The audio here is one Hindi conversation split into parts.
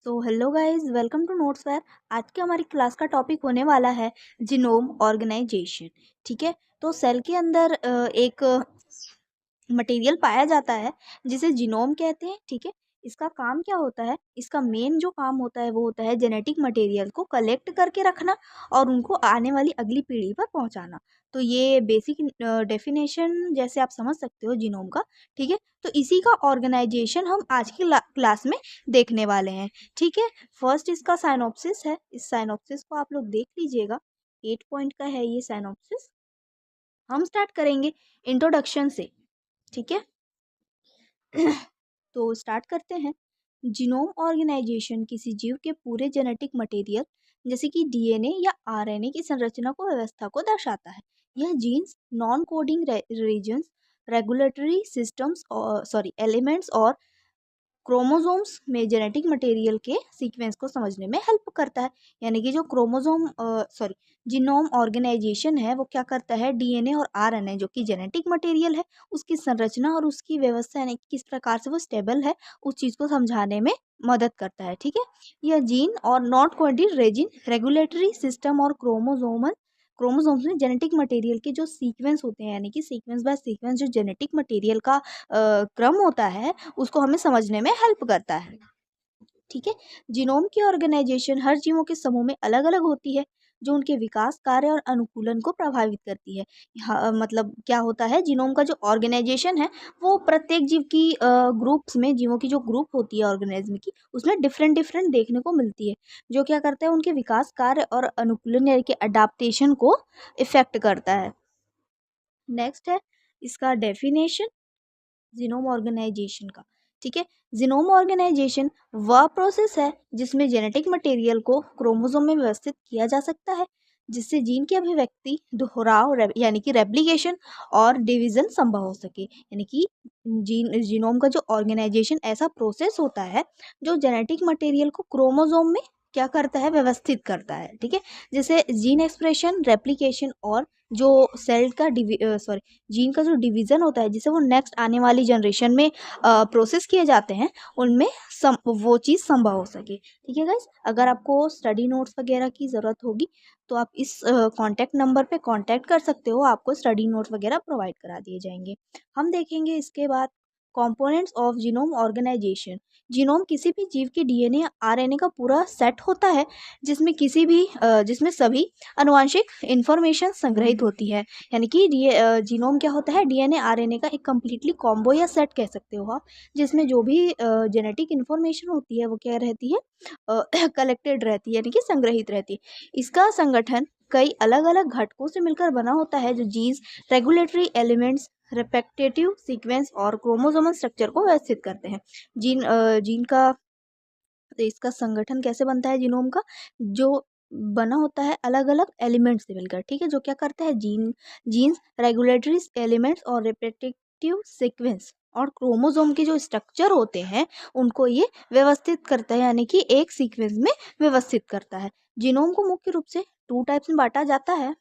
So hello guys, welcome to notes fair. आज के हमारी क्लास का टॉपिक होने वाला है जीनोम ऑर्गेनाइजेशन। ठीक है। तो सेल के अंदर एक मटेरियल पाया जाता है जिसे जीनोम कहते हैं। ठीक है। इसका काम क्या होता है? इसका मेन जो काम होता है वो होता है जेनेटिक मटेरियल को कलेक्ट करके रखना और उनको आने वाली अगली पीढ़ी पर पहुंचाना। तो ये बेसिक डेफिनेशन जैसे आप समझ सकते हो जीनोम का। ठीक है। तो इसी का ऑर्गेनाइजेशन हम आज की क्लास में देखने वाले हैं। ठीक है। फर्स्ट इसका साइनॉप्सिस है। इस साइनॉप्सिस को आप लोग देख लीजिएगा। 8 पॉइंट का है ये साइनॉप्सिस। हम स्टार्ट करेंगे इंट्रोडक्शन से। ठीक है। तो स्टार्ट करते हैं। जीनोम ऑर्गेनाइजेशन किसी जीव के पूरे जेनेटिक मटेरियल जैसे कि डीएनए या आरएनए की संरचना को व्यवस्था को दर्शाता है। यह genes, non coding regions, regulatory systems और एलिमेंट्स और क्रोमोसोम्स में जेनेटिक मटेरियल के सीक्वेंस को समझने में हेल्प करता है। यानी कि जो जीनोम ऑर्गेनाइजेशन है वो क्या करता है? डीएनए और आरएनए जो कि जेनेटिक मटेरियल है उसकी संरचना और उसकी व्यवस्था यानी कि किस प्रकार से वो स्टेबल है उस चीज़ को समझाने में मदद करता है। ठीक है। यह जीन और not coding resin, regulatory system और क्रोमोसोम्स में जेनेटिक मटेरियल के जो सीक्वेंस होते हैं यानी कि सीक्वेंस बाय सीक्वेंस जो जेनेटिक मटेरियल का क्रम होता है उसको हमें समझने में हेल्प करता है। ठीक है। जीनोम की ऑर्गेनाइजेशन हर जीवों के समूह में अलग अलग होती है जो उनके विकास, कार्य और अनुकूलन को प्रभावित करती है। मतलब क्या होता है? जीनोम का जो ऑर्गेनाइजेशन है वो प्रत्येक जीव की ग्रुप्स में, जीवों की जो ग्रुप होती है ऑर्गेनिज्म की, उसमें डिफरेंट डिफरेंट देखने को मिलती है जो क्या करता है? उनके विकास, कार्य और अनुकूलन यानी कि अडाप्टेशन को इफेक्ट करता है। नेक्स्ट है इसका डेफिनेशन जीनोम ऑर्गेनाइजेशन का। ठीक है। जीनोम ऑर्गेनाइजेशन वह प्रोसेस है जिसमें जेनेटिक मटेरियल को क्रोमोसोम में व्यवस्थित किया जा सकता है जिससे जीन की अभिव्यक्ति, दोहराव यानी कि रेप्लिकेशन और डिवीजन संभव हो सके। यानी कि जीनोम का जो ऑर्गेनाइजेशन ऐसा प्रोसेस होता है जो जेनेटिक मटेरियल को क्रोमोसोम में क्या करता है? व्यवस्थित करता है। ठीक है। जैसे जीन एक्सप्रेशन, रेप्लिकेशन और जो सेल का जीन का जो डिवीज़न होता है जिसे वो नेक्स्ट आने वाली जनरेशन में प्रोसेस किए जाते हैं उनमें वो चीज़ संभव हो सके। ठीक है गाइस। अगर आपको स्टडी नोट्स वगैरह की ज़रूरत होगी तो आप इस कॉन्टैक्ट नंबर पे कॉन्टैक्ट कर सकते हो। आपको स्टडी नोट्स वगैरह प्रोवाइड करा दिए जाएंगे। हम देखेंगे इसके बाद components of genome organisation. Genome किसी भी जीव के डीएनए या आरएनए का पूरा सेट होता है जिसमें सभी आनुवांशिक इंफॉर्मेशन संग्रहित होती है। यानी कि जीनोम क्या होता है? डीएनए आरएनए का एक कम्प्लीटली कॉम्बो या सेट कह सकते हो आप, जिसमें जो भी जेनेटिक इंफॉर्मेशन होती है वो क्या रहती है? कलेक्टेड रहती है यानी कि संग्रहित रहती है। इसका संगठन कई अलग अलग घटकों से मिलकर बना होता है जो जीन्स, रेगुलेटरी एलिमेंट्स, रेपेक्टेटिव सीक्वेंस और क्रोमोसोमल स्ट्रक्चर को व्यवस्थित करते हैं। जीन का तो इसका संगठन कैसे बनता है जीनोम का? जो बना होता है अलग अलग एलिमेंट्स से मिलकर। ठीक है। जो क्या करता है? जीन्स, रेगुलेटरी एलिमेंट्स और रिप्रेडिक्टिव सीक्वेंस और क्रोमोसोम के जो स्ट्रक्चर होते हैं उनको ये व्यवस्थित करता है यानी कि एक सीक्वेंस में व्यवस्थित करता है। जीनोम को मुख्य रूप से 2 टाइप्स में बांटा जाता है।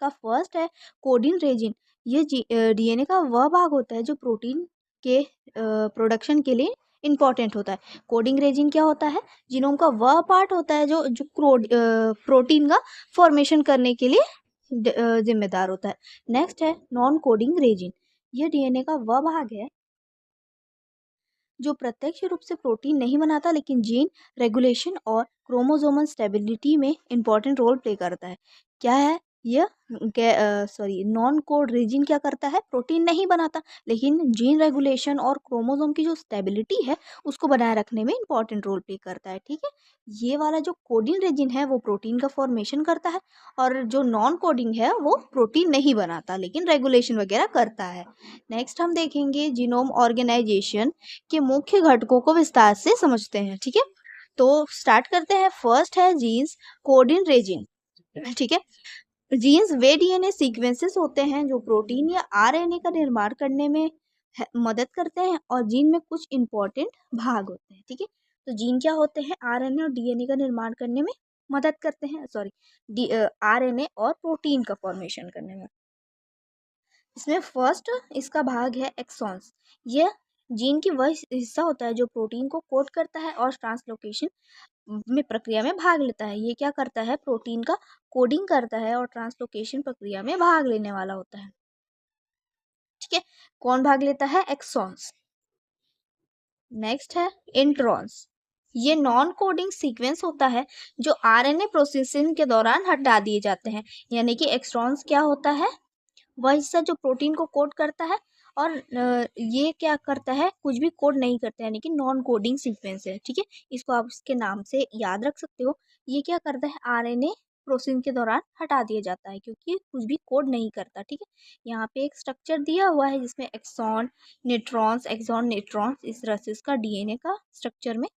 का फर्स्ट है कोडिन रेजिन। ये डीएनए का वह भाग होता है जो प्रोटीन के प्रोडक्शन के लिए इम्पॉर्टेंट होता है। कोडिंग रेजिन क्या होता है? जीनोम का वह पार्ट होता है जो जो प्रोटीन का फॉर्मेशन करने के लिए जिम्मेदार होता है। नेक्स्ट है नॉन कोडिंग रेजिन। ये डीएनए का वह भाग है जो प्रत्यक्ष रूप से प्रोटीन नहीं बनाता लेकिन जीन रेगुलेशन और क्रोमोसोमल स्टेबिलिटी में इंपॉर्टेंट रोल प्ले करता है। क्या है यह? नॉन कोड रीजन क्या करता है? प्रोटीन नहीं बनाता लेकिन जीन रेगुलेशन और क्रोमोसोम की जो स्टेबिलिटी है उसको बनाए रखने में इंपॉर्टेंट रोल प्ले करता है। ठीक है। ये वाला जो कोडिंग रीजन है वो प्रोटीन का फॉर्मेशन करता है और जो नॉन कोडिंग है वो प्रोटीन नहीं बनाता लेकिन रेगुलेशन वगैरह करता है। नेक्स्ट हम देखेंगे जीनोम ऑर्गेनाइजेशन के मुख्य घटकों को विस्तार से समझते हैं। ठीक है। तो स्टार्ट करते हैं। फर्स्ट है जीन्स, कोडिन रेजिन। ठीक है। जीन्स वे डीएनए सीक्वेंसेस होते हैं जो प्रोटीन या आरएनए का निर्माण करने में मदद करते हैं और जीन में कुछ इंपॉर्टेंट भाग होते हैं। ठीक है। तो जीन क्या होते हैं? आरएनए और डीएनए का निर्माण करने में मदद करते हैं। आरएनए और प्रोटीन का फॉर्मेशन करने में। इसमें फर्स्ट इसका भाग है एक्सॉन्स। ये जीन की वह हिस्सा होता है जो प्रोटीन को कोड करता है और ट्रांसलोकेशन में प्रक्रिया में भाग लेता है। ये क्या करता है, प्रोटीन का कोडिंग करता है और ट्रांसलोकेशन प्रक्रिया में भाग लेने वाला होता है। ठीक है, कौन भाग लेता है, एक्सॉन्स। नेक्स्ट है इंट्रॉन्स। ये नॉन कोडिंग सीक्वेंस होता है जो आरएनए प्रोसेसिंग के दौरान हटा दिए जाते हैं। यानी कि एक्सॉन्स क्या होता है, वह हिस्सा जो प्रोटीन को कोड करता है और ये क्या करता है, कुछ भी कोड नहीं करता है, यानी कि नॉन कोडिंग सीक्वेंस है। ठीक है, इसको आप इसके नाम से याद रख सकते हो। ये क्या करता है, आरएनए प्रोसेसिंग के दौरान हटा दिया जाता है क्योंकि कुछ भी कोड नहीं करता। ठीक है, यहाँ पे एक स्ट्रक्चर दिया हुआ है जिसमें एक्सॉन न्यूट्रॉन्स, एक्सॉन न्यूट्रॉन्स, इस तरह से इसका डीएनए का स्ट्रक्चर में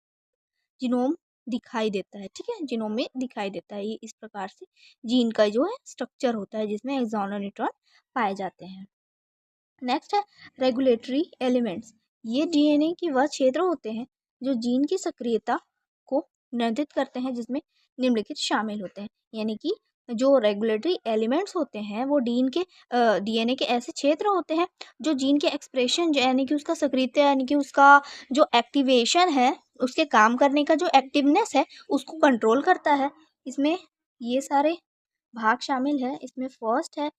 जीनोम दिखाई देता है। ठीक है, जीनोम में दिखाई देता है। ये इस प्रकार से जीन का जो है स्ट्रक्चर होता है जिसमें एक्सॉन और न्यूट्रॉन पाए जाते हैं। नेक्स्ट है रेगुलेटरी एलिमेंट्स। ये डीएनए की वह क्षेत्र होते हैं जो जीन की सक्रियता को नियंत्रित करते हैं, जिसमें निम्नलिखित शामिल होते हैं। यानी कि जो रेगुलेटरी एलिमेंट्स होते हैं वो डीएनए के ऐसे क्षेत्र होते हैं जो जीन के एक्सप्रेशन, यानी कि उसका सक्रियता, यानी कि उसका जो एक्टिवेशन है, उसके काम करने का जो एक्टिवनेस है, उसको कंट्रोल करता है। इसमें ये सारे भाग शामिल है। इसमें फर्स्ट है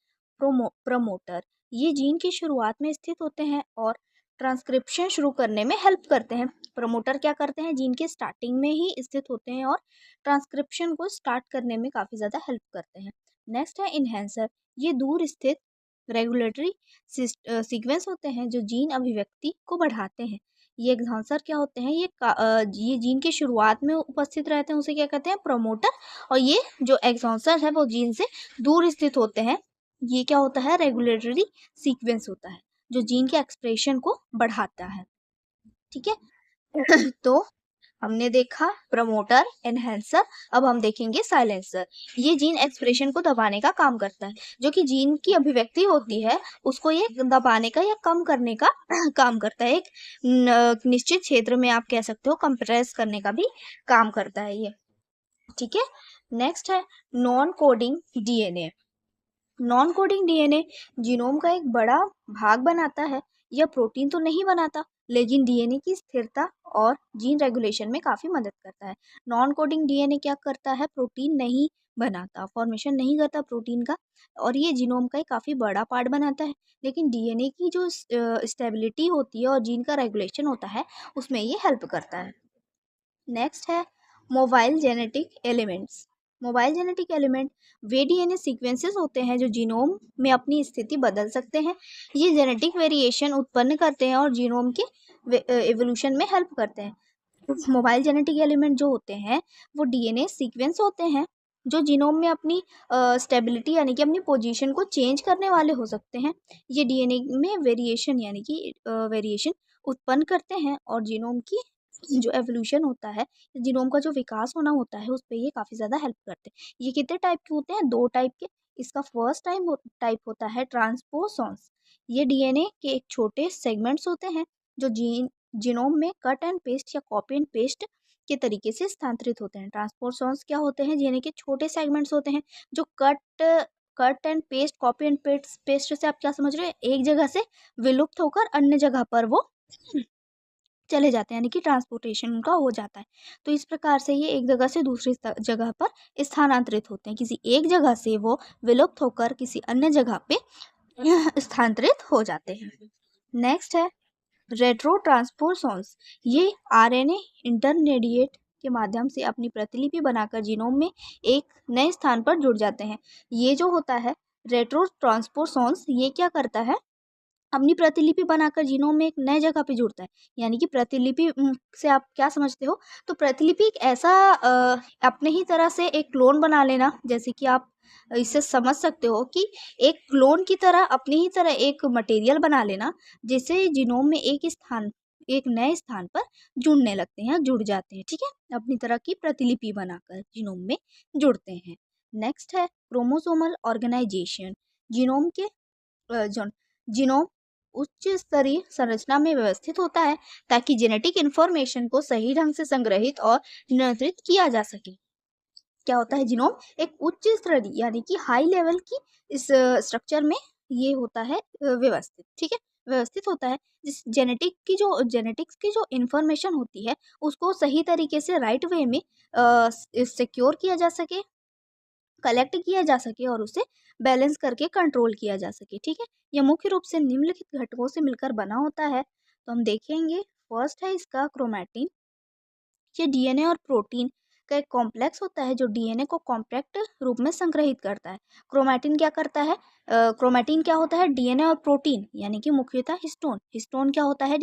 प्रमोटर। ये जीन की शुरुआत में स्थित होते हैं और ट्रांसक्रिप्शन शुरू करने में हेल्प करते हैं। प्रमोटर क्या करते हैं, जीन के स्टार्टिंग में ही स्थित होते हैं और ट्रांसक्रिप्शन को स्टार्ट करने में काफ़ी ज़्यादा हेल्प करते हैं। नेक्स्ट है इन्हेंसर। ये दूर स्थित रेगुलेटरी सीक्वेंस होते हैं जो जीन अभिव्यक्ति को बढ़ाते हैं। ये एग्जांसर क्या होते हैं, ये जीन की शुरुआत में उपस्थित रहते हैं, उसे क्या कहते हैं, प्रमोटर। और ये जो एग्जांसर है वो जीन से दूर स्थित होते हैं। ये क्या होता है, रेगुलेटरी सीक्वेंस होता है जो जीन के एक्सप्रेशन को बढ़ाता है। ठीक है तो हमने देखा प्रमोटर, एनहेंसर। अब हम देखेंगे साइलेंसर। ये जीन एक्सप्रेशन को दबाने का काम करता है। जो कि जीन की अभिव्यक्ति होती है उसको ये दबाने का या कम करने का काम करता है। एक निश्चित क्षेत्र में आप कह सकते हो कंप्रेस करने का भी काम करता है ये। ठीक है, नेक्स्ट है non coding DNA. Non coding DNA genome का एक बड़ा भाग बनाता है। यह प्रोटीन तो नहीं बनाता, लेकिन डीएनए की स्थिरता और जीन रेगुलेशन में काफ़ी मदद करता है। नॉन कोडिंग डीएनए क्या करता है, प्रोटीन नहीं बनाता, फॉर्मेशन नहीं करता प्रोटीन का, और ये जीनोम का एक काफ़ी बड़ा पार्ट बनाता है। लेकिन डीएनए की जो स्टेबिलिटी होती है और जीन का रेगुलेशन होता है उसमें ये हेल्प करता है। नेक्स्ट है mobile genetic elements. Mobile genetic element वे डीएनए सीक्वेंसेस होते हैं जो जीनोम में अपनी स्थिति बदल सकते हैं। ये जेनेटिक वेरिएशन उत्पन्न करते हैं और जीनोम के एवोल्यूशन में हेल्प करते हैं। मोबाइल जेनेटिक एलिमेंट जो होते हैं वो डीएनए सीक्वेंस होते हैं जो जीनोम में अपनी स्टेबिलिटी, यानी कि अपनी पोजीशन को चेंज करने वाले हो सकते हैं। ये डीएनए में वेरिएशन, यानी कि वेरिएशन उत्पन्न करते हैं और जीनोम की जो एवोल्यूशन होता है, जीनोम का जो विकास होना होता है उस पे ये काफ़ी ज़्यादा हेल्प करते हैं। ये कितने टाइप के होते हैं, 2 टाइप के। इसका फर्स्ट टाइप होता है ट्रांसपोसॉन्स। ये डीएनए के एक छोटे सेगमेंट्स होते हैं जो जीनोम में कट एंड पेस्ट या कॉपी एंड पेस्ट के तरीके से स्थानांतरित होते हैं। ट्रांसपोसॉन्स क्या होते हैं, डीएनए के छोटे सेगमेंट्स होते हैं जो cut and paste, copy and paste से आप क्या समझ रहे हो, एक जगह से विलुप्त होकर अन्य जगह पर वो चले जाते हैं, यानी कि ट्रांसपोर्टेशन उनका हो जाता है। तो इस प्रकार से ये एक जगह से दूसरी जगह पर स्थानांतरित होते हैं। किसी एक जगह से वो विलुप्त होकर किसी अन्य जगह पे स्थानांतरित हो जाते हैं। नेक्स्ट है रेट्रो ट्रांसपोसॉन्स। ये आरएनए इंटरमीडिएट के माध्यम से अपनी प्रतिलिपि बनाकर जीनोम में एक नए स्थान पर जुड़ जाते हैं। ये जो होता है रेट्रो ट्रांसपोसॉन्स, ये क्या करता है, अपनी प्रतिलिपि बनाकर जीनोम में एक नए जगह पे जुड़ता है। यानी कि प्रतिलिपि से आप क्या समझते हो, तो प्रतिलिपि एक ऐसा अपने ही तरह से एक क्लोन बना लेना। जैसे कि आप इससे समझ सकते हो कि एक क्लोन की तरह अपनी ही तरह एक मटेरियल बना लेना, जिससे जीनोम में एक नए स्थान पर जुड़ने लगते हैं, जुड़ जाते हैं। ठीक है, अपनी तरह की प्रतिलिपि बनाकर जीनोम में जुड़ते हैं। नेक्स्ट है क्रोमोसोमल ऑर्गेनाइजेशन। जीनोम के जीनोम उच्च स्तरीय संरचना में व्यवस्थित होता है ताकि जेनेटिक इंफॉर्मेशन को सही ढंग से संग्रहित और नियंत्रित किया जा सके। क्या होता है, जीनोम एक उच्च स्तरीय यानी कि हाई लेवल की इस स्ट्रक्चर में ये होता है व्यवस्थित। ठीक है, व्यवस्थित होता है, जिस जेनेटिक्स की जो इन्फॉर्मेशन होती है, उसको सही तरीके से राइट वे में सिक्योर किया जा सके, कलेक्ट किया जा सके और उसे बैलेंस करके कंट्रोल किया जा सके, ठीक है? यह मुख्य रूप से निम्नलिखित घटकों से मिलकर बना होता है। तो हम देखेंगे, फर्स्ट है इसका क्रोमैटिन। ये डीएनए और प्रोटीन का एक कॉम्प्लेक्स होता है जो डीएनए को कॉम्पैक्ट रूप में संग्रहित करता है। क्रोमैटिन क्या करता है? क्रोमैटिन क्या होता है? डीएनए और प्रोटीन यानी कि मुख्यतः हिस्टोन। हिस्टोन क्या होता है?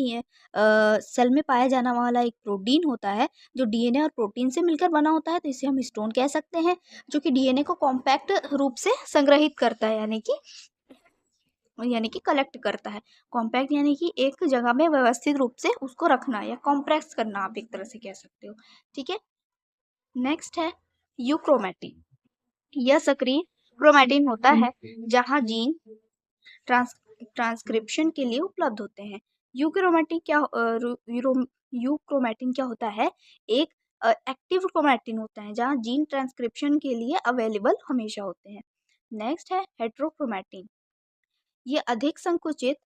सेल में पाया जाने वाला एक प्रोटीन होता है जो डीएनए और प्रोटीन से मिलकर बना होता है, तो इसे हम हिस्टोन कह सकते हैं, जो कि डीएनए को कॉम्पैक्ट रूप से संग्रहित करता है, यानी कि कलेक्ट करता है। कॉम्पैक्ट यानी कि एक जगह में व्यवस्थित रूप से उसको रखना या कॉम्प्रेस करना, आप एक तरह से कह सकते हो, ठीक है? नेक्स्ट है यूक्रोमैटिन। यह सक्रिय क्रोमैटिन होता है जहां जीन ट्रांस ट्रांसक्रिप्शन के लिए उपलब्ध होते हैं। यूक्रोमैटिन क्या यूक्रोमैटिन क्या होता है? एक एक्टिव क्रोमैटिन होता है जहां जीन ट्रांसक्रिप्शन के लिए अवेलेबल हमेशा होते हैं। नेक्स्ट है हेट्रोक्रोमैटिन। ये अधिक संकुचित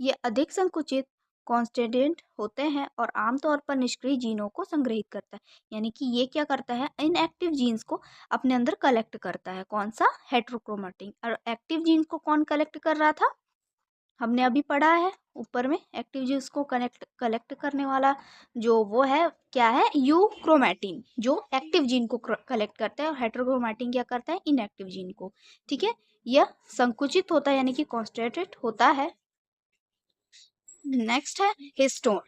ये अधिक संकुचित कॉन्स्टेंट होते हैं और आमतौर पर निष्क्रिय जीनों को संग्रहित करता है, यानी कि ये क्या करता है? इनएक्टिव जीन्स को अपने अंदर कलेक्ट करता है। कौन सा? हेट्रोक्रोमैटिन। और एक्टिव जीन्स को कौन कलेक्ट कर रहा था? हमने अभी पढ़ा है ऊपर में, एक्टिव जीन्स को कलेक्ट करने वाला जो वो है, क्या है? यूक्रोमैटिन, जो एक्टिव जीन को कलेक्ट करता है, और हेट्रोक्रोमैटिन क्या करता है? इनएक्टिव जीन को, ठीक है? यह संकुचित होता है यानी कि कॉन्स्टेंट होता है। नेक्स्ट है हिस्टोन।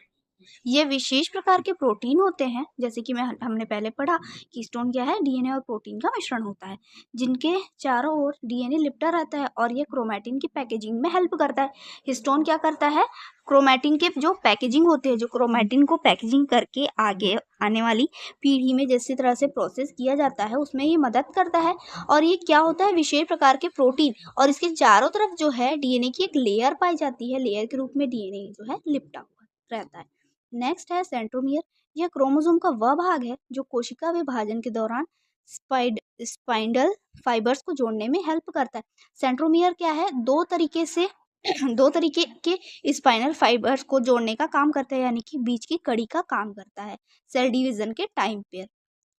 ये विशेष प्रकार के प्रोटीन होते हैं, जैसे कि हमने पहले पढ़ा कि हिस्टोन क्या है? डीएनए और प्रोटीन का मिश्रण होता है, जिनके चारों ओर डीएनए लिपटा रहता है और ये क्रोमैटिन की पैकेजिंग में हेल्प करता है। हिस्टोन क्या करता है? क्रोमैटिन के जो पैकेजिंग होती है, जो क्रोमैटिन को पैकेजिंग करके आगे आने वाली पीढ़ी में जिस तरह से प्रोसेस किया जाता है, उसमें ये मदद करता है। और ये क्या होता है? विशेष प्रकार के प्रोटीन, और इसके चारों तरफ जो है डीएनए की एक लेयर पाई जाती है, लेयर के रूप में डीएनए जो है लिपटा हुआ रहता है। नेक्स्ट है सेंट्रोमियर। यह क्रोमोसोम का वह भाग है जो कोशिका विभाजन के दौरान स्पाइंडल फाइबर्स को जोड़ने में हेल्प करता है। सेंट्रोमियर क्या है? दो तरीके से दो तरीके के स्पाइनल फाइबर्स को जोड़ने का काम करता है, यानी कि बीच की कड़ी का काम करता है सेल डिवीजन के टाइम पे,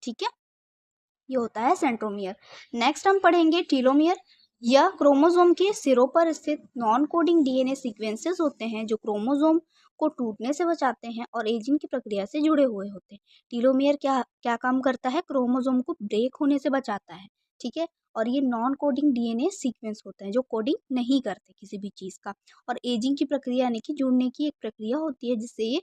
ठीक है? ये होता है सेंट्रोमियर। नेक्स्ट हम पढ़ेंगे टीलोमियर। यह क्रोमोसोम के सिरों पर स्थित नॉन कोडिंग डीएनए सीक्वेंसेस होते हैं जो क्रोमोसोम को टूटने से बचाते हैं और एजिंग की प्रक्रिया से जुड़े हुए होते हैं। टीलोमियर क्या क्या काम करता है? क्रोमोसोम को ब्रेक होने से बचाता है, ठीक है? और ये नॉन कोडिंग डीएनए सीक्वेंस होते हैं जो कोडिंग नहीं करते किसी भी चीज़ का, और एजिंग की प्रक्रिया यानी कि जुड़ने की एक प्रक्रिया होती है जिससे ये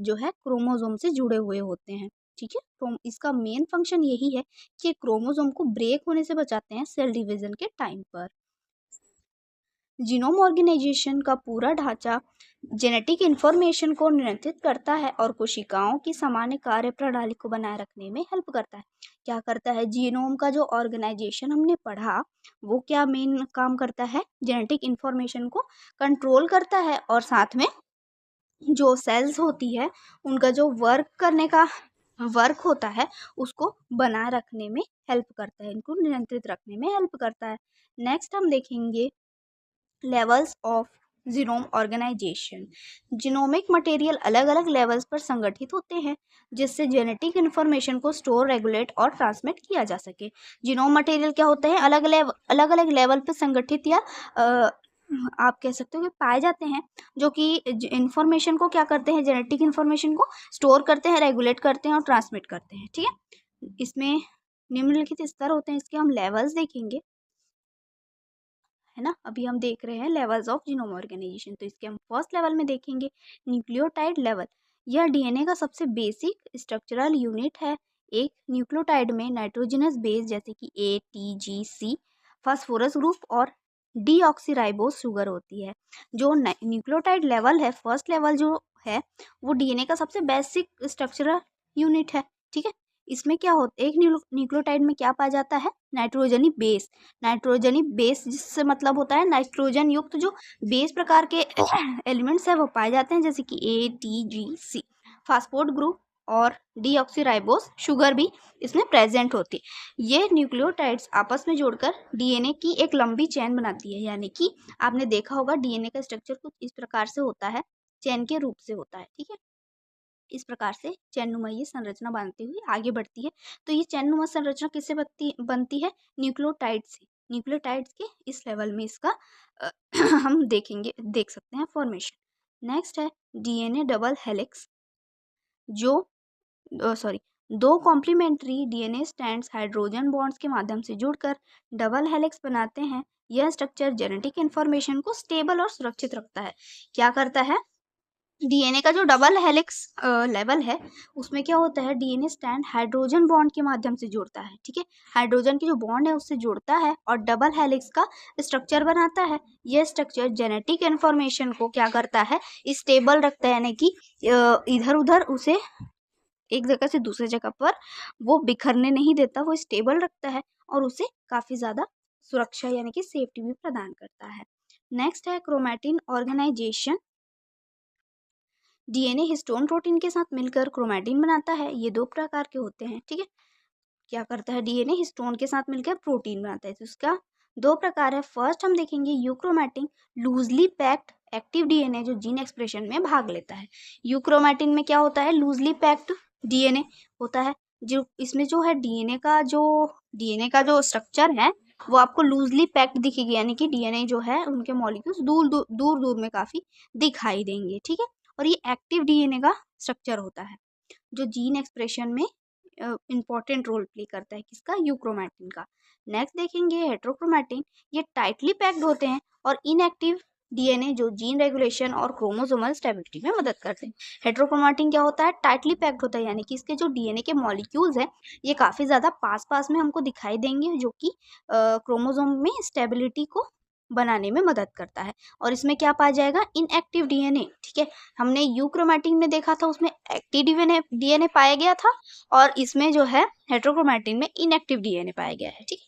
जो है क्रोमोसोम से जुड़े हुए होते हैं, ठीक है? इसका मेन फंक्शन यही है कि क्रोमोसोम को ब्रेक होने से बचाते हैं सेल डिवीजन के टाइम पर। जीनोम ऑर्गेनाइजेशन का पूरा ढांचा जेनेटिक इंफॉर्मेशन को नियंत्रित करता है और कोशिकाओं की सामान्य कार्य प्रणाली को बनाए रखने में हेल्प करता है। क्या करता है? जीनोम का जो ऑर्गेनाइजेशन हमने पढ़ा, वो क्या मेन काम करता है? जेनेटिक इंफॉर्मेशन को कंट्रोल करता है, और साथ में जो सेल्स होती है उनका जो वर्क होता है उसको बनाए रखने में हेल्प करता है, इनको नियंत्रित रखने में हेल्प करता है। नेक्स्ट हम देखेंगे levels of genome organisation. Genomic material अलग अलग लेवल्स पर संगठित होते हैं जिससे जेनेटिक इन्फॉर्मेशन को स्टोर, रेगुलेट और ट्रांसमिट किया जा सके। जीनोम मटेरियल क्या होते हैं? अलग अलग लेवल पर संगठित या आप कह सकते हो कि पाए जाते हैं, जो कि इन्फॉर्मेशन को क्या करते हैं? जेनेटिक इन्फॉर्मेशन को स्टोर करते हैं, रेगुलेट करते हैं और ट्रांसमिट करते हैं, ठीक है? इसमें निम्नलिखित स्तर होते हैं, इसके हम लेवल्स देखेंगे, है ना? अभी हम देख रहे हैं लेवल्स ऑफ जीनोम ऑर्गेनाइजेशन, तो इसके हम फर्स्ट लेवल में देखेंगे न्यूक्लियोटाइड लेवल। यह डीएनए का सबसे बेसिक स्ट्रक्चरल यूनिट है। एक न्यूक्लियोटाइड में नाइट्रोजनस बेस जैसे कि ए, टी, जी, सी, फास्फोरस ग्रुप और डीऑक्सीराइबोस शुगर होती है। जो न्यूक्लियोटाइड लेवल है, फर्स्ट लेवल जो है, वो डीएनए का सबसे बेसिक स्ट्रक्चरल यूनिट है, ठीक है? इसमें क्या होता है? एक न्यूक्लियोटाइड में क्या पाया जाता है? नाइट्रोजनी बेस। नाइट्रोजनी बेस जिससे मतलब होता है नाइट्रोजन युक्त जो बेस प्रकार के एलिमेंट्स है वो पाए जाते हैं, जैसे कि ए, टी, जी, सी। फास्फोट ग्रुप और डीऑक्सीराइबोस शुगर भी इसमें प्रेजेंट होती है। ये न्यूक्लियोटाइड्स आपस में जोड़कर डीएनए की एक लंबी चेन बनाती है, यानी कि आपने देखा होगा डीएनए का स्ट्रक्चर कुछ इस प्रकार से होता है, चेन के रूप से होता है। ठीक है, इस प्रकार से चैननुमा ये संरचना बनती हुई आगे बढ़ती है। तो ये चैननुमा संरचना किससे बनती है? न्यूक्लियोटाइड से। न्यूक्लियोटाइड्स के इस लेवल में इसका हम देख सकते हैं फॉर्मेशन। नेक्स्ट है डीएनए डबल हेलिक्स, जो सॉरी दो complementary DNA strands hydrogen bonds के माध्यम से जुड़कर डबल हेलिक्स बनाते हैं। यह स्ट्रक्चर जेनेटिक इन्फॉर्मेशन को स्टेबल और सुरक्षित रखता है। क्या करता है? डीएनए का जो डबल हेलिक्स लेवल है उसमें क्या होता है, डीएनए स्ट्रैंड हाइड्रोजन बॉन्ड के माध्यम से जुड़ता है। ठीक है, हाइड्रोजन की जो बॉन्ड है उससे जुड़ता है और डबल हेलिक्स का स्ट्रक्चर बनाता है। यह स्ट्रक्चर जेनेटिक इन्फॉर्मेशन को क्या करता है, स्टेबल रखता है, यानी कि इधर उधर उसे एक जगह से दूसरे जगह पर वो बिखरने नहीं देता, वो स्टेबल रखता है और उसे काफ़ी ज़्यादा सुरक्षा यानी कि सेफ्टी भी प्रदान करता है। नेक्स्ट है chromatin organisation. DNA histone protein के साथ मिलकर क्रोमैटिन बनाता है। ये दो प्रकार के होते हैं। ठीक है, क्या करता है, डीएनए हिस्टोन के साथ मिलकर प्रोटीन बनाता है। तो इसका दो प्रकार है। फर्स्ट हम देखेंगे euchromatin, loosely packed active DNA जो जीन एक्सप्रेशन में भाग लेता है। यूक्रोमैटिन में क्या होता है, लूजली पैक्ड डीएनए होता है। जो इसमें जो है डीएनए का जो स्ट्रक्चर है वो आपको लूजली पैक्ड दिखेगी, यानी कि डीएनए जो है उनके मॉलिक्यूल्स दूर दूर में काफ़ी दिखाई देंगे। ठीक है, और ये एक्टिव डीएनए का स्ट्रक्चर होता है जो जीन एक्सप्रेशन में इम्पॉर्टेंट रोल प्ले करता है। किसका? यूक्रोमैटिन का। नेक्स्ट देखेंगे हेट्रोक्रोमैटिन। ये टाइटली पैक्ड होते हैं और इनएक्टिव डीएनए जो जीन रेगुलेशन और क्रोमोसोमल स्टेबिलिटी में मदद करते हैं। हेट्रोक्रोमैटिन क्या होता है? टाइटली पैक्ड होता है, यानी कि इसके जो डीएनए के मॉलिक्यूल्स हैं ये काफ़ी ज़्यादा पास पास में हमको दिखाई देंगे, जो कि क्रोमोसोम में स्टेबिलिटी को बनाने में मदद करता है। और इसमें क्या पाया जाएगा? Inactive DNA. ठीक है, हमने यूक्रोमैटिन में देखा था उसमें एक्टिव डीएनए पाया गया था और इसमें जो है हेट्रोक्रोमैटिन में इनएक्टिव डीएनए पाया गया है। ठीक,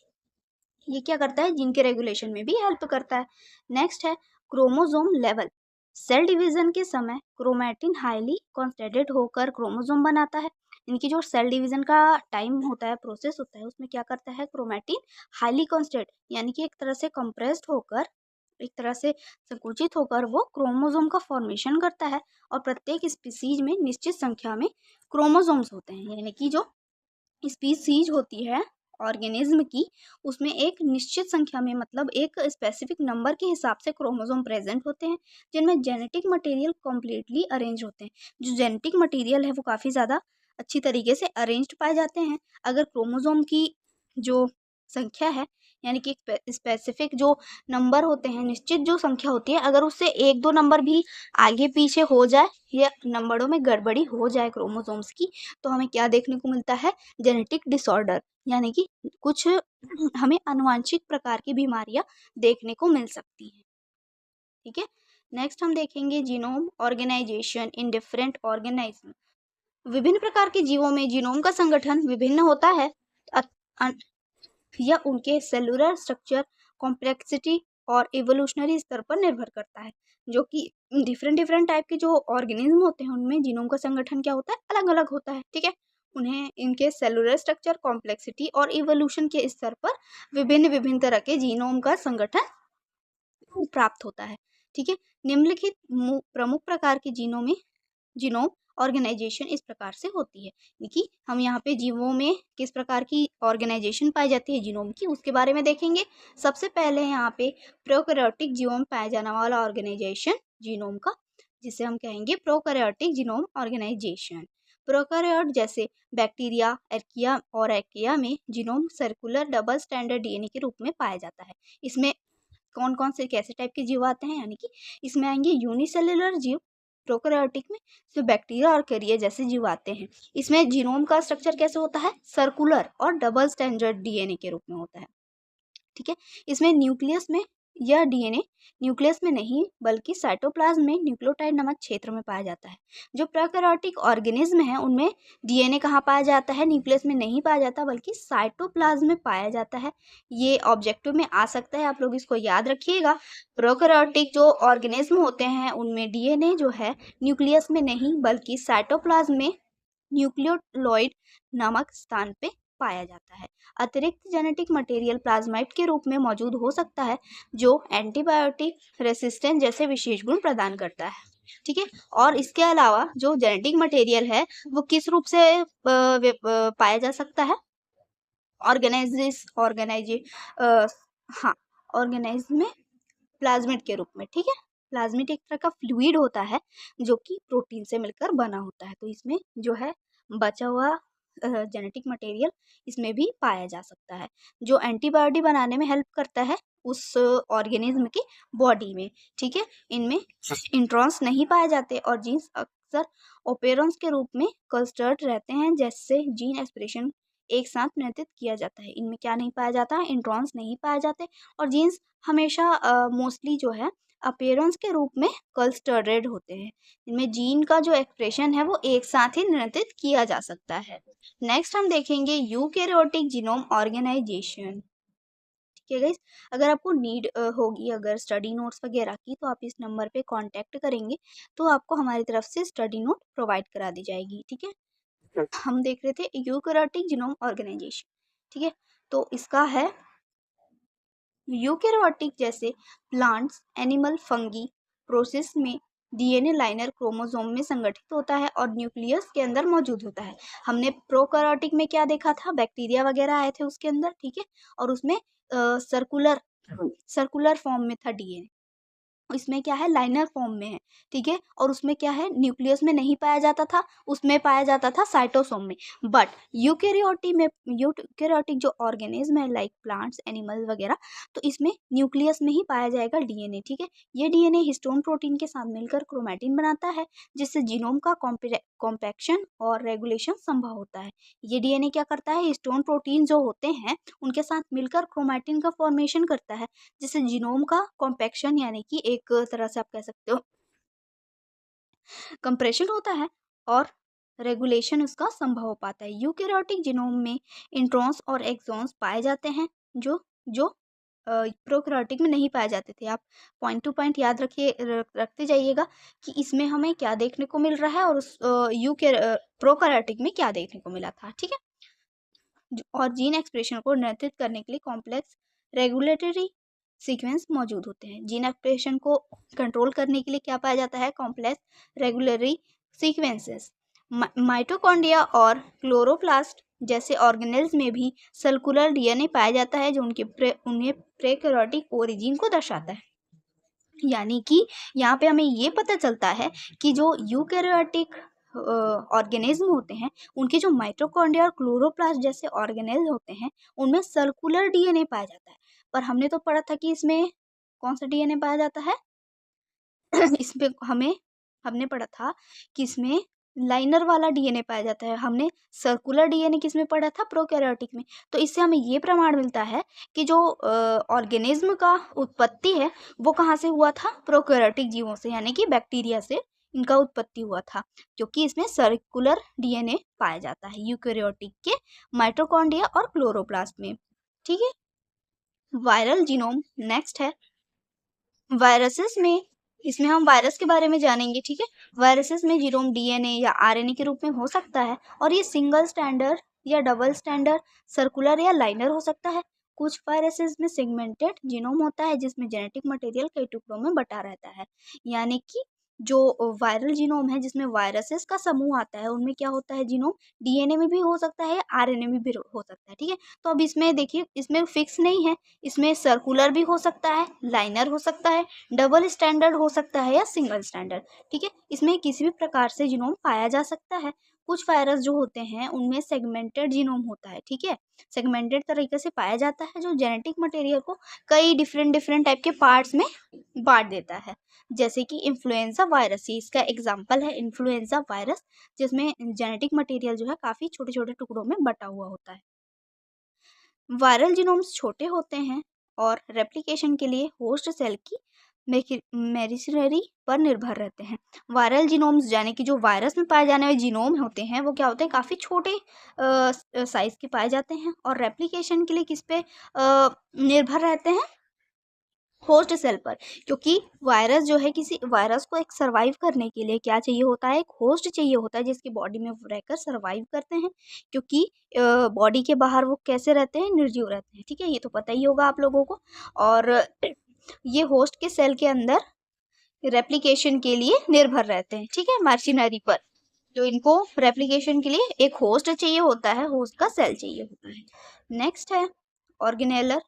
ये क्या करता है? जीन के रेगुलेशन में भी हेल्प करता है। नेक्स्ट है क्रोमोसोम लेवल। सेल डिवीजन के समय क्रोमैटिन हाईली कॉन्सेंट्रेटेड होकर क्रोमोसोम बनाता है। इनकी जो सेल डिवीजन का टाइम होता है, प्रोसेस होता है, उसमें क्या करता है, क्रोमैटिन हाईली कॉन्सेंट्रेट यानी कि एक तरह से कंप्रेस्ड होकर, एक तरह से संकुचित होकर वो क्रोमोसोम का फॉर्मेशन करता है। और प्रत्येक स्पीसीज में निश्चित संख्या में क्रोमोसोम्स होते हैं, यानी कि जो स्पीसीज होती है ऑर्गेनिज्म की, उसमें एक निश्चित संख्या में, मतलब एक स्पेसिफिक नंबर के हिसाब से क्रोमोसोम प्रेजेंट होते हैं, जिनमें जेनेटिक मटेरियल कम्प्लीटली अरेंज होते हैं। जो जेनेटिक मटेरियल है वो काफ़ी ज़्यादा अच्छी तरीके से अरेंज्ड पाए जाते हैं। अगर क्रोमोसोम की जो संख्या है, यानी कि स्पेसिफिक जो नंबर होते हैं, निश्चित जो संख्या होती है, अगर उससे एक दो नंबर भी आगे पीछे हो जाए या नंबरों में गड़बड़ी हो जाए क्रोमोसोम्स की, तो हमें क्या देखने को मिलता है? जेनेटिक डिसऑर्डर, यानी कि कुछ हमें आनुवांशिक प्रकार की बीमारियां देखने को मिल सकती हैं। ठीक है, नेक्स्ट हम देखेंगे genome organisation in different organism. विभिन्न प्रकार के जीवों में जीनोम का संगठन विभिन्न होता है। यह उनके सेलुलर स्ट्रक्चर, कॉम्प्लेक्सिटी और इवोल्यूशनरी स्तर पर निर्भर करता है। जो कि डिफरेंट डिफरेंट टाइप के जो ऑर्गेनिज्म होते हैं उनमें जीनोम का संगठन क्या होता है? अलग अलग होता है। ठीक है, उन्हें इनके सेलुलर स्ट्रक्चर, कॉम्प्लेक्सिटी और इवोल्यूशन के स्तर पर विभिन्न विभिन्न तरह के जीनोम का संगठन प्राप्त होता है। ठीक है, निम्नलिखित प्रमुख प्रकार के जीनोम ऑर्गेनाइजेशन इस प्रकार से होती है। देखिए, हम यहाँ पे जीवों में किस प्रकार की ऑर्गेनाइजेशन पाई जाती है जीनोम की, उसके बारे में देखेंगे। सबसे पहले यहाँ पे प्रोकैरियोटिक जीनोम पाया जाने वाला ऑर्गेनाइजेशन जीनोम का, जिसे हम कहेंगे प्रोकैरियोटिक जीनोम ऑर्गेनाइजेशन। प्रोकैरियोट जैसे बैक्टीरिया, आर्किया और आर्किया में genome circular double standard DNA के रूप में पाया जाता है। इसमें कौन कौन से कैसे टाइप के जीव आते हैं, यानी कि इसमें आएंगे यूनिसेलुलर जीव प्रोकैरियोटिक में, जो बैक्टीरिया और कैरियर जैसे जीव आते हैं। इसमें जीनोम का स्ट्रक्चर कैसे होता है? सर्कुलर और डबल स्टैंडर्ड डीएनए के रूप में होता है। ठीक है, इसमें न्यूक्लियस में यह डीएनए न्यूक्लियस में नहीं बल्कि साइटोप्लाज्म में न्यूक्लियोटाइड नामक क्षेत्र में पाया जाता है। जो प्रोकैरियोटिक ऑर्गेनिज्म है उनमें डीएनए कहाँ पाया जाता है? न्यूक्लियस में नहीं पाया जाता बल्कि साइटोप्लाज्म में पाया जाता है। ये ऑब्जेक्टिव में आ सकता है, आप लोग इसको याद रखिएगा। प्रोकैरियोटिक जो ऑर्गेनिज्म होते हैं उनमें डीएनए जो है न्यूक्लियस में नहीं बल्कि साइटोप्लाज्म में न्यूक्लियोलॉइड नामक स्थान पे पाया जाता है। अतिरिक्त जेनेटिक मटेरियल प्लाज्माइड के रूप में मौजूद हो सकता है, जो एंटीबायोटिक रेसिस्टेंस जैसे विशेष गुण प्रदान करता है। ठीक है, और इसके अलावा जो जेनेटिक मटेरियल है वो किस रूप से पाया जा सकता है? हाँ, ऑर्गेनाइज में प्लाज्मिड के रूप में। ठीक है, प्लाज्मिड एक तरह का फ्लूइड होता है जो कि प्रोटीन से मिलकर बना होता है। तो इसमें जो है बचा हुआ जेनेटिक मटेरियल इसमें भी पाया जा सकता है, जो एंटीबॉडी बनाने में हेल्प करता है उस ऑर्गेनिज्म की बॉडी में। ठीक है, इनमें इंट्रॉन्स नहीं पाए जाते और जीन्स अक्सर ओपेरॉन्स के रूप में क्लस्टर्ड रहते हैं, जैसे जीन एक्सप्रेशन एक साथ नियंत्रित किया जाता है। इनमें क्या नहीं पाया जाता है? इंट्रॉन्स नहीं पाए जाते और जीन्स हमेशा मोस्टली जो है अपीयरेंस के रूप में क्लस्टर्डेड होते हैं। इनमें जीन का जो एक्सप्रेशन है वो एक साथ ही नियंत्रित किया जा सकता है। नेक्स्ट हम देखेंगे यूकैरियोटिक जीनोम ऑर्गेनाइजेशन। ठीक है गाइस, अगर आपको नीड होगी अगर स्टडी नोट्स वगैरह की, तो आप इस नंबर पे कांटेक्ट करेंगे तो आपको हमारी तरफ से स्टडी नोट प्रोवाइड करा दी जाएगी। ठीक है, हम देख रहे थे यूकैरियोटिक जीनोम ऑर्गेनाइजेशन। ठीक है, तो इसका है यूकैरियोटिक जैसे प्लांट्स, एनिमल, फंगी प्रोसेस में डीएनए लाइनर क्रोमोसोम में संगठित होता है और न्यूक्लियस के अंदर मौजूद होता है। हमने प्रोकैरियोटिक में क्या देखा था? बैक्टीरिया वगैरह आए थे उसके अंदर। ठीक है, और उसमें सर्कुलर सर्कुलर फॉर्म में था डीएनए। इसमें क्या है? लाइनर फॉर्म में है। ठीक है, और उसमें क्या है? न्यूक्लियस में नहीं पाया जाता था, उसमें पाया जाता था साइटोसोम में। बट यूकैरियोटिक जो ऑर्गेनिज्म है लाइक प्लांट्स, एनिमल वगैरह, तो इसमें न्यूक्लियस में ही पाया जाएगा डीएनए। ठीक है, ये डीएनए हिस्टोन प्रोटीन के साथ मिलकर क्रोमैटिन बनाता है, जिससे जीनोम का कॉम्पैक्शन और रेगुलेशन संभव होता है। ये डीएनए क्या करता है? हिस्टोन प्रोटीन जो होते हैं उनके साथ मिलकर क्रोमैटिन का फॉर्मेशन करता है, जिससे जीनोम का कॉम्पैक्शन यानी कि एक तरह से आप कह सकते हो कंप्रेशन होता है और रेगुलेशन उसका संभव हो पाता है। यूकैरियोटिक जीनोम में इंट्रॉन्स और एक्सॉन्स पाए जाते हैं, जो जो प्रोकैरियोटिक में नहीं पाए जाते थे। आप पॉइंट टू पॉइंट याद रखते जाइएगा कि इसमें हमें क्या देखने को मिल रहा है और उस प्रोकैरियोटिक में क्या देखने को मिला था। ठीक है, और जीन एक्सप्रेशन को नियंत्रित करने के लिए कॉम्प्लेक्स रेगुलेटरी सीक्वेंस मौजूद होते हैं। जीन एक्सप्रेशन को कंट्रोल करने के लिए क्या पाया जाता है? Complex regulatory sequences. माइटोकॉन्ड्रिया और क्लोरोप्लास्ट जैसे ऑर्गेनेल्स में भी सर्कुलर डीएनए पाया जाता है, जो उन्हें प्रोकैरियोटिक ओरिजिन को दर्शाता है। यानी कि यहाँ पे हमें ये पता चलता है कि जो यूकैरियोटिक ऑर्गेनिज्म होते हैं उनके जो माइटोकॉन्ड्रिया और क्लोरोप्लास्ट जैसे ऑर्गेनेल होते हैं उनमें सर्कुलर डीएनए पाया जाता है। पर हमने तो पढ़ा था कि इसमें कौन सा डीएनए पाया जाता है? इसमें हमने पढ़ा था कि इसमें लाइनर वाला डीएनए पाया जाता है। हमने सर्कुलर डीएनए किसमें पढ़ा था? प्रोकैरियोटिक में। तो इससे हमें ये प्रमाण मिलता है कि जो ऑर्गेनिज्म का उत्पत्ति है वो कहाँ से हुआ था? प्रोकैरियोटिक जीवों से, यानी कि बैक्टीरिया से इनका उत्पत्ति हुआ था, क्योंकि इसमें सर्कुलर डीएनए पाया जाता है यूकैरियोटिक के माइटोकॉन्ड्रिया और क्लोरोप्लास्ट में। ठीक है, वायरल जीनोम नेक्स्ट है। वायरसेस में, इसमें हम वायरस के बारे में जानेंगे। ठीक है, वायरसेस में जीनोम डीएनए या आरएनए के रूप में हो सकता है और ये सिंगल स्टैंडर्ड या डबल स्टैंडर्ड, सर्कुलर या लाइनर हो सकता है। कुछ वायरसेस में सेगमेंटेड जीनोम होता है, जिसमें जेनेटिक मटेरियल कई टुकड़ों में बटा रहता है। यानी कि जो वायरल जीनोम है जिसमें वायरसेस का समूह आता है उनमें क्या होता है? जीनोम डीएनए में भी हो सकता है, आरएनए में भी हो सकता है। ठीक है, तो अब इसमें देखिए, इसमें फिक्स नहीं है, इसमें सर्कुलर भी हो सकता है, लाइनर हो सकता है, डबल स्टैंडर्ड हो सकता है या सिंगल स्टैंडर्ड। ठीक है, इसमें किसी भी प्रकार से जीनोम पाया जा सकता है। कुछ वायरस जो होते हैं उनमें सेगमेंटेड जीनोम होता है। ठीक है, सेगमेंटेड तरीके से पाया जाता है, जो जेनेटिक मटेरियल को कई डिफरेंट डिफरेंट टाइप के पार्ट्स में बांट देता है। जैसे कि इन्फ्लुएंजा वायरस, ये इसका एग्जाम्पल है, इन्फ्लुएंजा वायरस, जिसमें जेनेटिक मटेरियल जो है काफ़ी छोटे छोटे टुकड़ों में बटा हुआ होता है। वायरल जीनोम्स छोटे होते हैं और रेप्लिकेशन के लिए होस्ट सेल की मेरिशनरी पर निर्भर रहते हैं। वायरल जीनोम्स यानी कि जो वायरस में पाए जाने वाले जीनोम होते हैं वो क्या होते हैं? काफ़ी छोटे साइज के पाए जाते हैं और रेप्लिकेशन के लिए किस पे निर्भर रहते हैं? होस्ट सेल पर, क्योंकि वायरस जो है, किसी वायरस को एक सर्वाइव करने के लिए क्या चाहिए होता है, एक होस्ट चाहिए होता है जिसकी बॉडी में वो रहकर सर्वाइव करते हैं, क्योंकि बॉडी के बाहर वो कैसे रहते हैं, निर्जीव रहते हैं। ठीक है, ये तो पता ही होगा आप लोगों को। और ये होस्ट के सेल के अंदर रेप्लिकेशन के लिए निर्भर रहते हैं। ठीक है, मशीनरी पर। तो इनको रेप्लिकेशन के लिए एक होस्ट चाहिए होता है, होस्ट का सेल चाहिए होता है। नेक्स्ट है ऑर्गेनेलर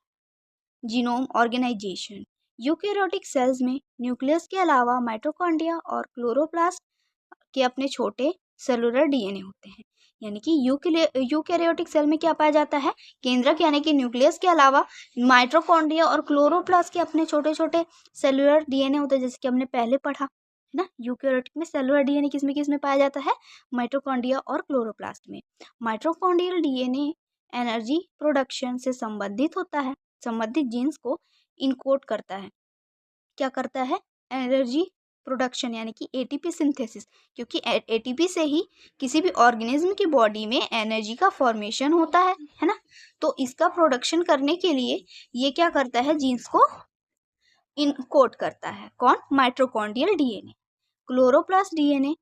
जीनोम ऑर्गेनाइजेशन। यूकेरियोटिक सेल्स में न्यूक्लियस के अलावा माइटोकॉन्ड्रिया और क्लोरोप्लास्ट के अपने छोटे सेलुलर डीएनए होते हैं। यानी कि यूकेरियोटिक सेल में क्या पाया जाता है, केंद्रक यानी कि न्यूक्लियस के अलावा माइटोकॉन्ड्रिया और क्लोरोप्लास्ट के अपने छोटे छोटे सेलुलर डीएनए होते हैं, जैसे कि हमने पहले पढ़ा है ना। यूकेरियोटिक में सेलुलर डीएनए किस में पाया जाता है, माइटोकॉन्ड्रिया और क्लोरोप्लास्ट में। माइटोकॉन्ड्रियल डीएनए एनर्जी प्रोडक्शन से संबंधित होता है, संबंधित जीन्स को इनकोड करता है। क्या करता है, एनर्जी प्रोडक्शन यानी कि एटीपी सिंथेसिस, क्योंकि एटीपी से ही किसी भी ऑर्गेनिज्म की बॉडी में एनर्जी का फॉर्मेशन होता है ना। तो इसका प्रोडक्शन करने के लिए ये क्या करता है, जीन्स को इनकोड करता है। कौन, mitochondrial DNA. Chloroplast DNA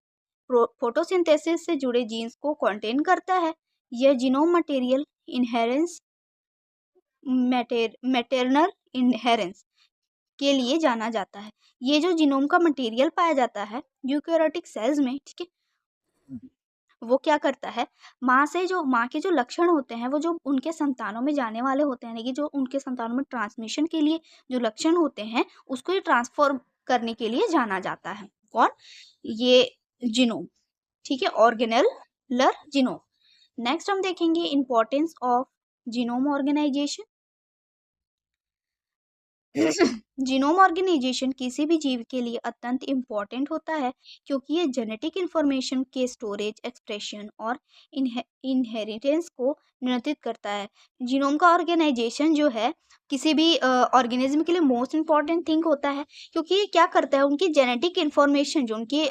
photosynthesis से जुड़े जीन्स को कंटेन करता है। यह जीनोम मटेरियल इनहेरेंस मैटरनल इनहेरेंस के लिए जाना जाता है। ये जो जीनोम का मटेरियल पाया जाता है यूकेरियोटिक सेल्स में, ठीक है, वो क्या करता है, माँ के जो लक्षण होते हैं, वो जो उनके संतानों में जाने वाले होते हैं, यानी कि जो उनके संतानों में ट्रांसमिशन के लिए जो लक्षण होते हैं, उसको ये ट्रांसफॉर्म करने के लिए जाना जाता है। कौन, ये जीनोम। ठीक है, ऑर्गेनेलर जीनोम। नेक्स्ट हम देखेंगे importance of genome organisation. Genome organisation किसी भी जीव के लिए अत्यंत इम्पॉर्टेंट होता है, क्योंकि ये जेनेटिक इंफॉर्मेशन के स्टोरेज, एक्सप्रेशन और इनहेरिटेंस को नियंत्रित करता है। जीनोम का ऑर्गेनाइजेशन जो है किसी भी ऑर्गेनिज्म के लिए मोस्ट इम्पॉर्टेंट थिंग होता है, क्योंकि ये क्या करता है, उनकी जेनेटिक इंफॉर्मेशन, जो उनके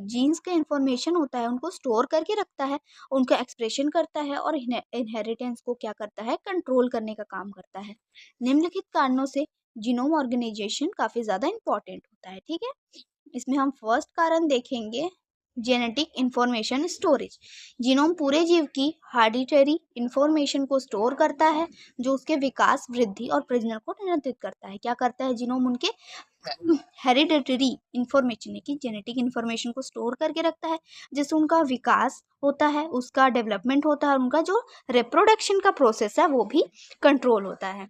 जीन्स का इंफॉर्मेशन होता है, उनको स्टोर करके रखता है, उनका एक्सप्रेशन करता है, और इनहेरिटेंस को क्या करता है, कंट्रोल करने का काम करता है। निम्नलिखित कारणों से जीनोम ऑर्गेनाइजेशन काफ़ी ज़्यादा इम्पॉर्टेंट होता है। ठीक है, इसमें हम फर्स्ट कारण देखेंगे, जेनेटिक इंफॉर्मेशन स्टोरेज। जीनोम पूरे जीव की हेरिडिटरी इंफॉर्मेशन को स्टोर करता है, जो उसके विकास, वृद्धि और प्रजनन को नियंत्रित करता है। क्या करता है जीनोम, उनके हेरिडिटरी इंफॉर्मेशन की जेनेटिक इंफॉर्मेशन को स्टोर करके रखता है, जिससे उनका विकास होता है, उसका डेवलपमेंट होता है, उनका जो रिप्रोडक्शन का प्रोसेस है वो भी कंट्रोल होता है।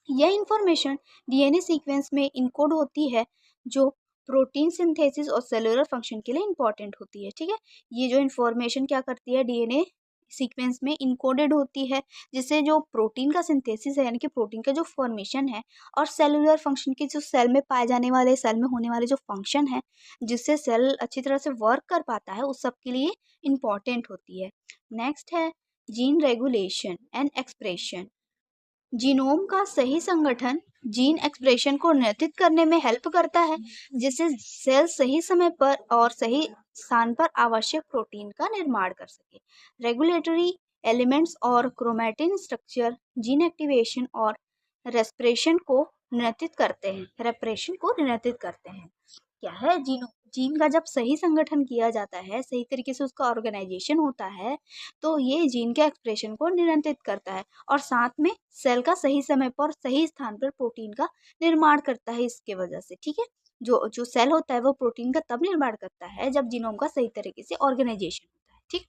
यह इंफॉर्मेशन डीएनए सीक्वेंस में इनकोड होती है, जो प्रोटीन सिंथेसिस और सेलुलर फंक्शन के लिए इम्पॉर्टेंट होती है। ठीक है, ये जो इन्फॉर्मेशन क्या करती है, डीएनए सीक्वेंस में इनकोडेड होती है, जिससे जो प्रोटीन का सिंथेसिस है, यानी कि प्रोटीन का जो फॉर्मेशन है, और सेलुलर फंक्शन के जो सेल में पाए जाने वाले, सेल में होने वाले जो फंक्शन है, जिससे सेल अच्छी तरह से वर्क कर पाता है, उस सब के लिए इम्पॉर्टेंट होती है। नेक्स्ट है gene regulation and expression. Genome का सही संगठन जीन एक्सप्रेशन को नियंत्रित करने में हेल्प करता है, जिससे सेल सही समय पर और सही स्थान पर आवश्यक प्रोटीन का निर्माण कर सके। रेगुलेटरी एलिमेंट्स और क्रोमैटिन स्ट्रक्चर जीन एक्टिवेशन और रेस्पिरेशन को नियंत्रित करते हैं, रेपरेशन को नियंत्रित करते हैं। क्या है, जीन का जब सही संगठन किया जाता है, सही तरीके से उसका ऑर्गेनाइजेशन होता है, तो ये जीन के एक्सप्रेशन को नियंत्रित करता है, और साथ में सेल का सही समय पर सही स्थान पर प्रोटीन का निर्माण करता है इसके वजह से। ठीक है, जो जो सेल होता है वो प्रोटीन का तब निर्माण करता है जब जीनोम का सही तरीके से ऑर्गेनाइजेशन होता है। ठीक,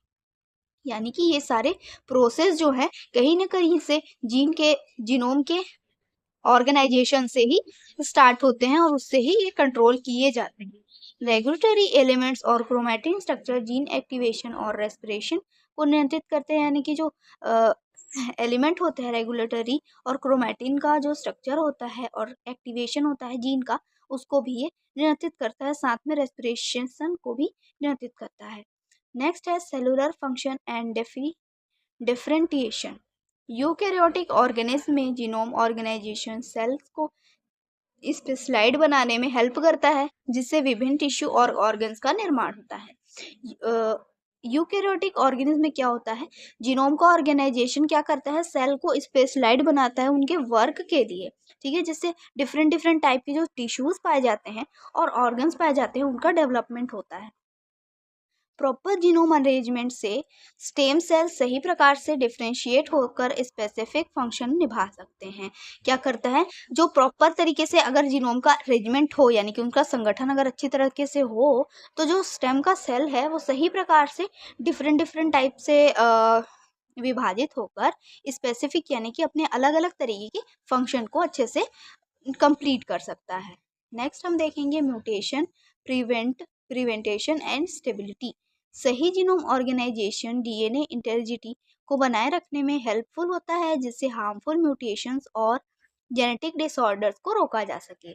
यानी कि ये सारे प्रोसेस जो है कहीं ना कहीं से जीनोम के ऑर्गेनाइजेशन से ही स्टार्ट होते हैं, और उससे ही ये कंट्रोल किए जाते हैं। रेगुलेटरी एलिमेंट्स और क्रोमैटिन स्ट्रक्चर जीन एक्टिवेशन और रेस्पिरेशन को नियंत्रित करते हैं, यानी कि जो एलिमेंट होते हैं रेगुलेटरी और क्रोमैटिन का जो स्ट्रक्चर होता है और एक्टिवेशन होता है जीन का, उसको भी ये नियंत्रित करता है, साथ में रेस्पिरेशन को भी नियंत्रित करता है। नेक्स्ट है cellular function and differentiation. Eukaryotic organism में जीनोम ऑर्गेनाइजेशन सेल्स को स्पेशलाइज्ड बनाने में हेल्प करता है, जिससे विभिन्न टिश्यू और ऑर्गन्स का निर्माण होता है। यूकेरियोटिक ऑर्गेनिज्म में क्या होता है, जीनोम का ऑर्गेनाइजेशन क्या करता है, सेल को स्पेशलाइज्ड बनाता है उनके वर्क के लिए, ठीक है, जिससे डिफरेंट डिफरेंट टाइप के जो टिश्यूज पाए जाते हैं और ऑर्गन्स पाए जाते हैं उनका डेवलपमेंट होता है। प्रॉपर जीनोम अरेंजमेंट से स्टेम सेल सही प्रकार से डिफरेंशिएट होकर स्पेसिफिक फंक्शन निभा सकते हैं। क्या करता है, जो प्रॉपर तरीके से अगर जीनोम का अरेंजमेंट हो, यानी कि उनका संगठन अगर अच्छी तरीके से हो, तो जो स्टेम का सेल है वो सही प्रकार से डिफरेंट डिफरेंट टाइप से विभाजित होकर स्पेसिफिक यानी कि अपने अलग अलग तरीके के फंक्शन को अच्छे से कंप्लीट कर सकता है। नेक्स्ट हम देखेंगे म्यूटेशन, प्रिवेंटेशन एंड स्टेबिलिटी। सही जीनोम ऑर्गेनाइजेशन डीएनए इंटेग्रिटी को बनाए रखने में हेल्पफुल होता है, जिससे हार्मफुल म्यूटेशंस और जेनेटिक डिसऑर्डर्स को रोका जा सके।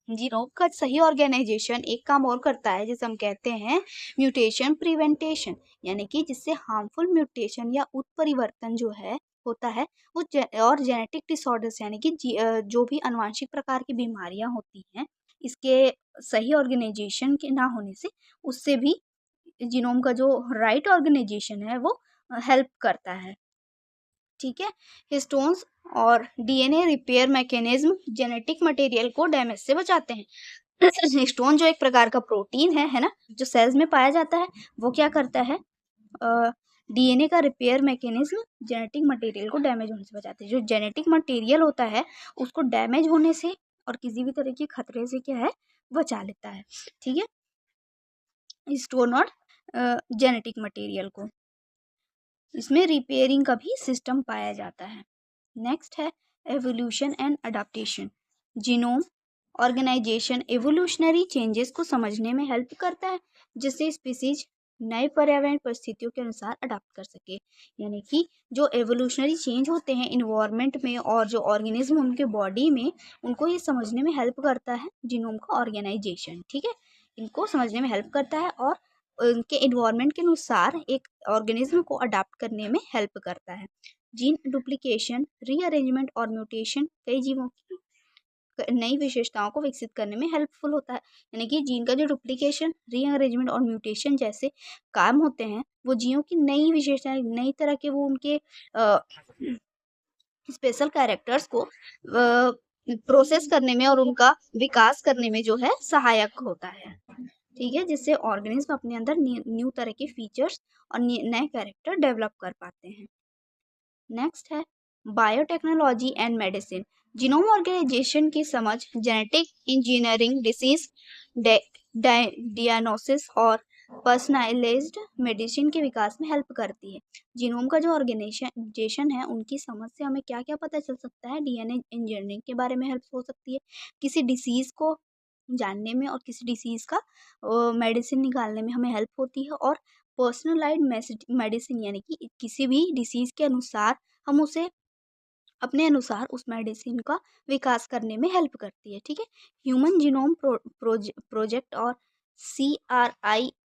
जीनोम का सही ऑर्गेनाइजेशन एक काम और करता है जिसे हम कहते हैं म्यूटेशन प्रिवेंटेशन, यानी कि जिससे हार्मफुल म्यूटेशन या उत्परिवर्तन जो है होता है वो और जेनेटिक डिसऑर्डर्स यानी कि जो भी अनुवांशिक प्रकार की बीमारियां होती हैं, इसके सही ऑर्गेनाइजेशन के ना होने से उससे भी जीनोम का जो राइट ऑर्गेनाइजेशन है वो हेल्प करता है। ठीक है, हिस्टोन्स और DNA repair mechanism genetic material को डैमेज से बचाते हैं। हिस्टोन जो एक प्रकार का प्रोटीन है ना, जो सेल्स में पाया जाता है, वो क्या करता है, डीएनए का रिपेयर मैकेनिज्म जेनेटिक मटेरियल को डैमेज होने से बचाते हैं। जो जेनेटिक मटेरियल होता है उसको डैमेज होने से और किसी भी तरह के खतरे से क्या है, बचा लेता है। ठीक है, हिस्टोन और जेनेटिक मटेरियल को, इसमें रिपेयरिंग का भी सिस्टम पाया जाता है। नेक्स्ट है evolution and adaptation. Genome organisation evolutionary changes को समझने में हेल्प करता है, जिससे स्पीसीज नए पर्यावरण परिस्थितियों के अनुसार अडाप्ट कर सके। यानी कि जो एवोल्यूशनरी चेंज होते हैं इन्वायरमेंट में और जो ऑर्गेनिज्म उनके बॉडी में, उनको ये समझने में हेल्प करता है जीनोम का ऑर्गेनाइजेशन। ठीक है, इनको समझने में हेल्प करता है और उनके इन्वायरमेंट के अनुसार एक ऑर्गेनिज्म को अडाप्ट करने में हेल्प करता है। जीन डुप्लीकेशन, रीअरेंजमेंट और म्यूटेशन कई जीवों की नई विशेषताओं को विकसित करने में हेल्पफुल होता है। यानी कि जीन का जो डुप्लीकेशन, रीअरेंजमेंट और म्यूटेशन जैसे काम होते हैं, वो जीवों की नई विशेषताएं, नई तरह के वो उनके स्पेशल कैरेक्टर्स को प्रोसेस करने में और उनका विकास करने में जो है सहायक होता है। ठीक है, जिससे ऑर्गेनिज्म अपने अंदर न्यू तरह के फीचर्स और नए कैरेक्टर डेवलप कर पाते हैं। नेक्स्ट है biotechnology and medicine. Genome organisation की समझ जेनेटिक इंजीनियरिंग, डिसीज डायग्नोसिस और पर्सनलाइज्ड मेडिसिन के विकास में हेल्प करती है। जीनोम का जो ऑर्गेनाइजेशन है उनकी समझ से हमें क्या क्या पता चल सकता है, डीएनए इंजीनियरिंग के बारे में हेल्प हो सकती है, किसी डिसीज़ को जानने में और किसी डिसीज़ का मेडिसिन निकालने में हमें हेल्प होती है, और पर्सनलाइज्ड मेडिसिन यानी कि किसी भी डिसीज़ के अनुसार हम उसे अपने अनुसार उस मेडिसिन का विकास करने में हेल्प करती है। ठीक है, ह्यूमन जीनोम प्रोजेक्ट और CRISPR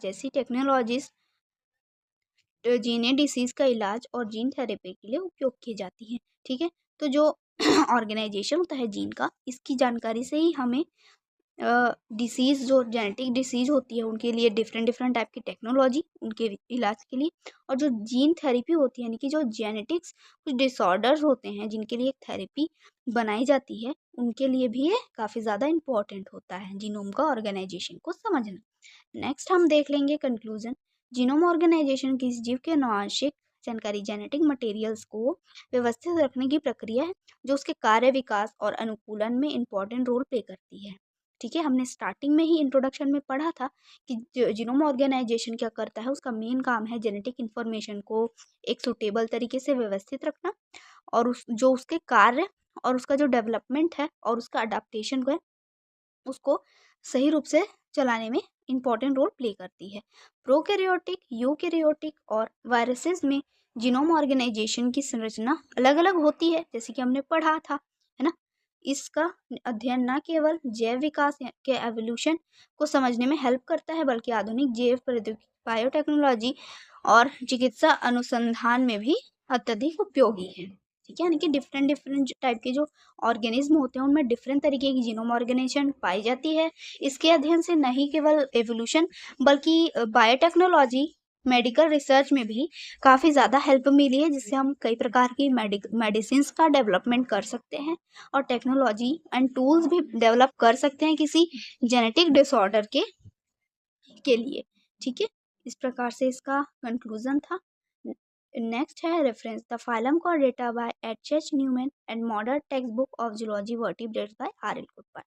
जैसी टेक्नोलॉजीज जीने डिसीज का इलाज और जीन थेरेपी के लिए उपयोग की जाती है। ठीक है, तो जो ऑर्गेनाइजेशन होता है जीन का, इसकी जानकारी से ही हमें डिसीज़, जो जेनेटिक डिसीज़ होती है उनके लिए डिफरेंट डिफरेंट टाइप की टेक्नोलॉजी उनके इलाज के लिए, और जो जीन थेरेपी होती है यानी कि जो जेनेटिक्स कुछ डिसऑर्डर्स होते हैं जिनके लिए एक थेरेपी बनाई जाती है, उनके लिए भी ये काफ़ी ज़्यादा इम्पोर्टेंट होता है जीनोम का ऑर्गेनाइजेशन को समझना। नेक्स्ट हम देख लेंगे कंक्लूजन। जीनोम ऑर्गेनाइजेशन किसी जीव के आनुवंशिक जानकारी, जेनेटिक मटेरियल्स को व्यवस्थित रखने की प्रक्रिया है जो उसके कार्य, विकास और अनुकूलन में इम्पोर्टेंट रोल प्ले करती है। ठीक है, हमने स्टार्टिंग में ही इंट्रोडक्शन में पढ़ा था कि जीनोम ऑर्गेनाइजेशन क्या करता है, उसका मेन काम है जेनेटिक इन्फॉर्मेशन को एक सुटेबल तरीके से व्यवस्थित रखना, और उस जो उसके कार्य और उसका जो डेवलपमेंट है और उसका अडाप्टेशन है उसको सही रूप से चलाने में इम्पॉर्टेंट रोल प्ले करती है। प्रोकैरियोटिक, यूकैरियोटिक और वायरसेस में जीनोम ऑर्गेनाइजेशन की संरचना अलग अलग होती है, जैसे कि हमने पढ़ा था, है ना। इसका अध्ययन न केवल जैव विकास के एवोल्यूशन को समझने में हेल्प करता है, बल्कि आधुनिक जैव प्रौद्योगिकी, बायोटेक्नोलॉजी और चिकित्सा अनुसंधान में भी अत्यधिक उपयोगी है। ठीक है, यानी कि डिफरेंट डिफरेंट टाइप के जो ऑर्गेनिज्म होते हैं उनमें डिफरेंट तरीके की जीनोम ऑर्गेनाइजेशन पाई जाती है। इसके अध्ययन से नहीं केवल एवोल्यूशन बल्कि बायोटेक्नोलॉजी, मेडिकल रिसर्च में भी काफ़ी ज़्यादा हेल्प मिली है, जिससे हम कई प्रकार की मेडिसिन्स का डेवलपमेंट कर सकते हैं और टेक्नोलॉजी एंड टूल्स भी डेवलप कर सकते हैं किसी जेनेटिक डिसऑर्डर के लिए। ठीक है, इस प्रकार से इसका कंक्लूजन था। नेक्स्ट है reference the phylum Chordata by H H Newman and modern textbook of zoology vertebrates by R L Kotpal.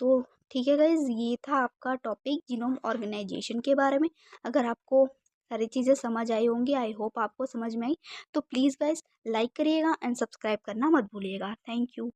तो ठीक है गाइज, ये था आपका टॉपिक जीनोम ऑर्गेनाइजेशन के बारे में। अगर आपको सारी चीज़ें समझ आई होंगी, आई होप आपको समझ में आई, तो प्लीज़ गाइज लाइक करिएगा एंड सब्सक्राइब करना मत भूलिएगा। Thank you.